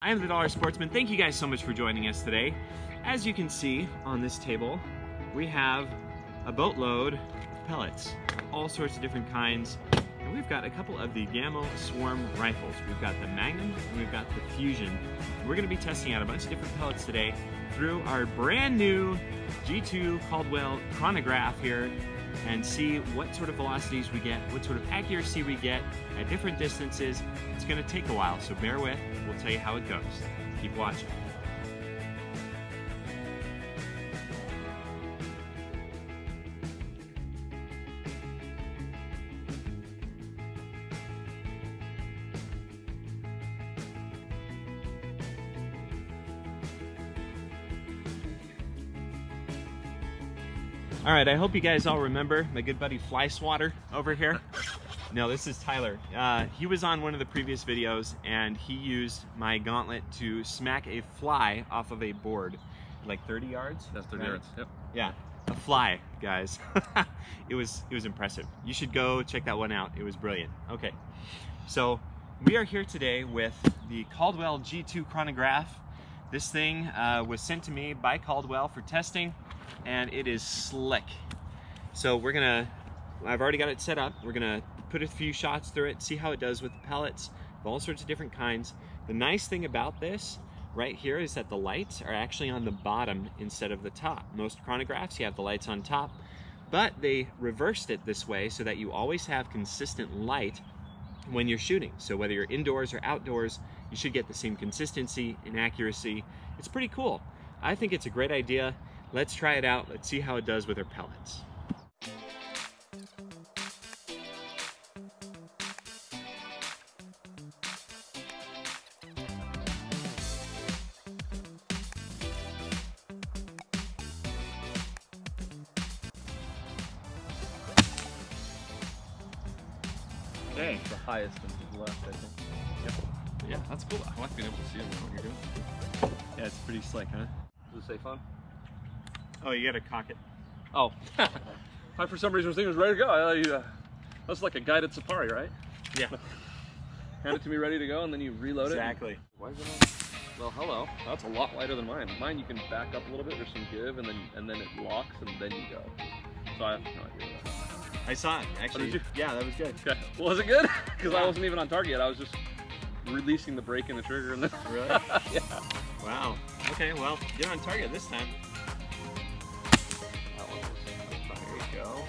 I am the Dollar Sportsman. Thank you guys so much for joining us today. As you can see on this table, we have a boatload of pellets, all sorts of different kinds. And we've got a couple of the GAMO Swarm rifles. We've got the Magnum and we've got the Fusion. We're gonna be testing out a bunch of different pellets today through our brand new G2 Caldwell Chronograph here and see what sort of velocities we get, what sort of accuracy we get at different distances. It's gonna take a while, so bear with. We'll tell you how it goes. Keep watching. All right, I hope you guys all remember my good buddy Fly Swatter over here. No, this is Tyler. He was on one of the previous videos and he used my gauntlet to smack a fly off of a board, like 30 yards. That's 30 yards, yep. Yeah, a fly, guys. It was impressive. You should go check that one out. It was brilliant. Okay, so we are here today with the Caldwell G2 Chronograph. This thing was sent to me by Caldwell for testing, and it is slick. So I've already got it set up. We're gonna put a few shots through it, see how it does with the pellets of all sorts of different kinds. The nice thing about this right here is that the lights are actually on the bottom instead of the top. Most chronographs, you have the lights on top, but they reversed it this way so that you always have consistent light when you're shooting. So whether you're indoors or outdoors, you should get the same consistency and accuracy. It's pretty cool. I think it's a great idea. Let's try it out. Let's see how it does with our pellets. Okay. The highest and to the left, I think. Yep. Yeah, that's cool. I like being able to see what you're doing. Yeah, it's pretty slick, huh? Does it say fun? Oh, you gotta cock it. Oh. I for some reason was thinking it was ready to go. That's like a guided safari, right? Yeah. Hand it to me ready to go and then you reload Exactly. it. Why is it on? Well, hello. That's a lot lighter than mine. Mine you can back up a little bit, there's some give, and then it locks and then you go. So I have no idea what that is. I saw it, actually. Oh, did you? Yeah, that was good. Okay. Was it good? Because I wasn't even on target yet. I was just releasing the brake and the trigger and then... Really? Yeah. Wow. Okay, well, get on target this time. That one was... There you go.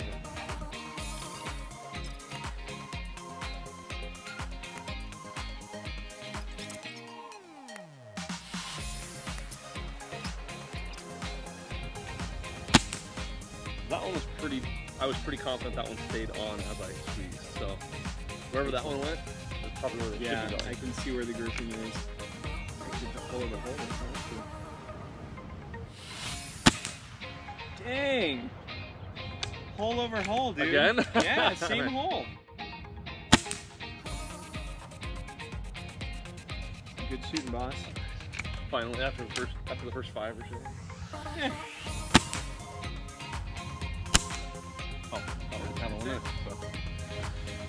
That one was pretty... I was pretty confident that one stayed on as I squeezed. So wherever that one went, that's probably where it should be going. I can see where the grouping is. Actually, the hole in the hole. Dang! Hole over hole, dude. Again? Yeah, same hole. Good shooting, boss. Finally, after the first five or so. Yeah. Oh, I don't want it. So.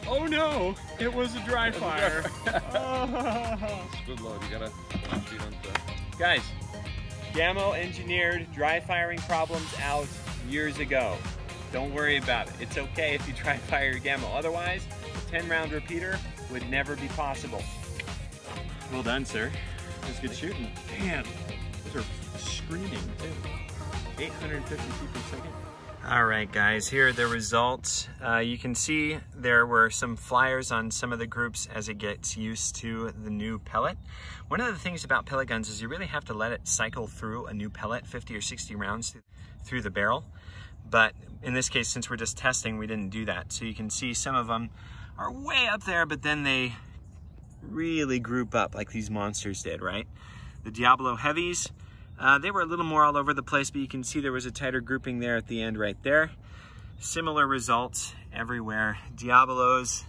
Oh no! It was a dry fire. Oh. Squid load, you gotta shoot on to. Guys, GAMO engineered dry firing problems out years ago. Don't worry about it. It's okay if you dry fire your GAMO. Otherwise, a 10-round repeater would never be possible. Well done, sir. That was good shooting. Damn, those are screaming too. 850 feet per second. All right, guys, here are the results. You can see there were some flyers on some of the groups as it gets used to the new pellet. One of the things about pellet guns is you really have to let it cycle through a new pellet, 50 or 60 rounds through the barrel. But in this case, since we're just testing, we didn't do that. So you can see some of them are way up there, but then they really group up like these monsters did, right? The Diablo Heavies, they were a little more all over the place, but you can see there was a tighter grouping there at the end right there. Similar results everywhere. Diablos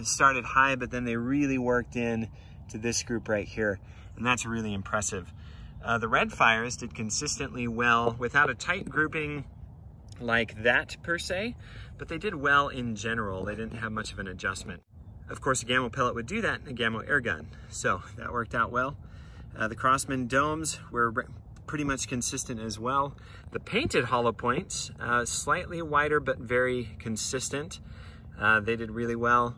started high, but then they really worked in to this group right here, and that's really impressive. The red fires did consistently well without a tight grouping like that per se, but they did well in general. They didn't have much of an adjustment. Of course, a GAMO pellet would do that in a GAMO air gun, so that worked out well. The Crossman domes were pretty much consistent as well. The painted hollow points, slightly wider but very consistent. They did really well.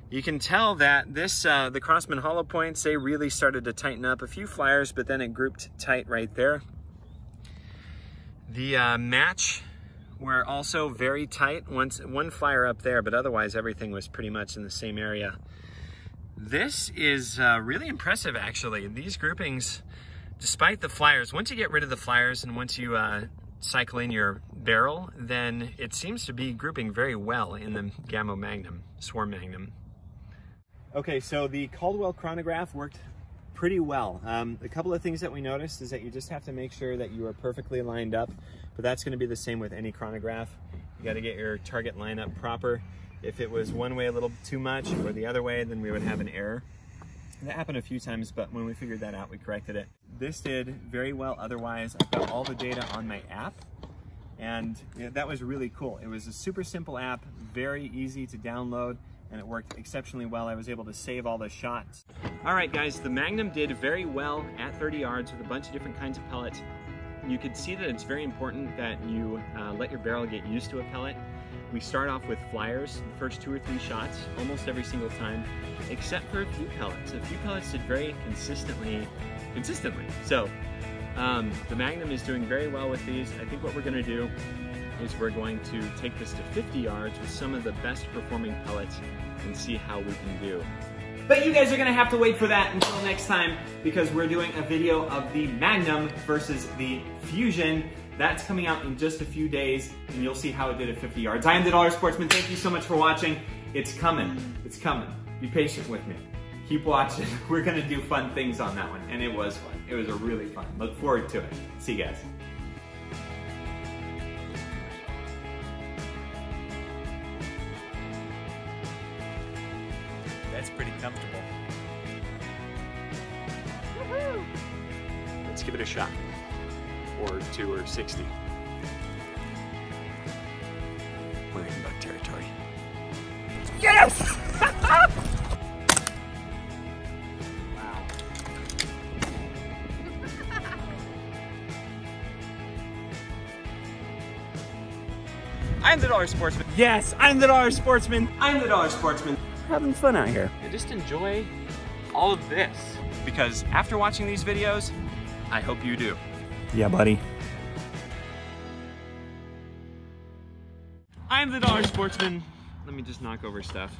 You can tell that this, the Crossman hollow points, they really started to tighten up. A few flyers, but then it grouped tight right there. The match were also very tight. One flyer up there, but otherwise everything was pretty much in the same area. This is really impressive, actually. These groupings, despite the flyers, once you get rid of the flyers and once you cycle in your barrel, then it seems to be grouping very well in the GAMO Magnum, Swarm Magnum. Okay, so the Caldwell Chronograph worked pretty well. A couple of things that we noticed is that you just have to make sure that you are perfectly lined up, but that's going to be the same with any chronograph. You got to get your target line up proper. If it was one way a little too much or the other way, then we would have an error. That happened a few times, but when we figured that out, we corrected it. This did very well otherwise. I've got all the data on my app, and that was really cool. It was a super simple app, very easy to download, and it worked exceptionally well. I was able to save all the shots. All right, guys, the Magnum did very well at 30 yards with a bunch of different kinds of pellets. You can see that it's very important that you let your barrel get used to a pellet. We start off with flyers, the first 2 or 3 shots, almost every single time, except for a few pellets. A few pellets did very consistently. So the Magnum is doing very well with these. I think what we're gonna do is we're going to take this to 50 yards with some of the best performing pellets and see how we can do. But you guys are gonna have to wait for that until next time, because we're doing a video of the Magnum versus the Fusion. That's coming out in just a few days, and you'll see how it did at 50 yards. I am the Dollar Sportsman. Thank you so much for watching. It's coming. It's coming. Be patient with me. Keep watching. We're gonna do fun things on that one, and it was fun. It was a really fun. Look forward to it. See you guys. That's pretty comfortable. Woohoo! Let's give it a shot. Or 2 or 60. We're in bug territory. Yes! Wow. I'm the Dollar Sportsman. Yes, I'm the Dollar Sportsman. I'm the Dollar Sportsman. Having fun out here. I just enjoy all of this, because after watching these videos, I hope you do. Yeah, buddy. I'm the Dollar Sportsman. Let me just knock over stuff.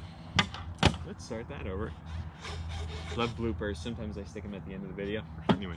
Let's start that over. Love bloopers. Sometimes I stick them at the end of the video. Anyway.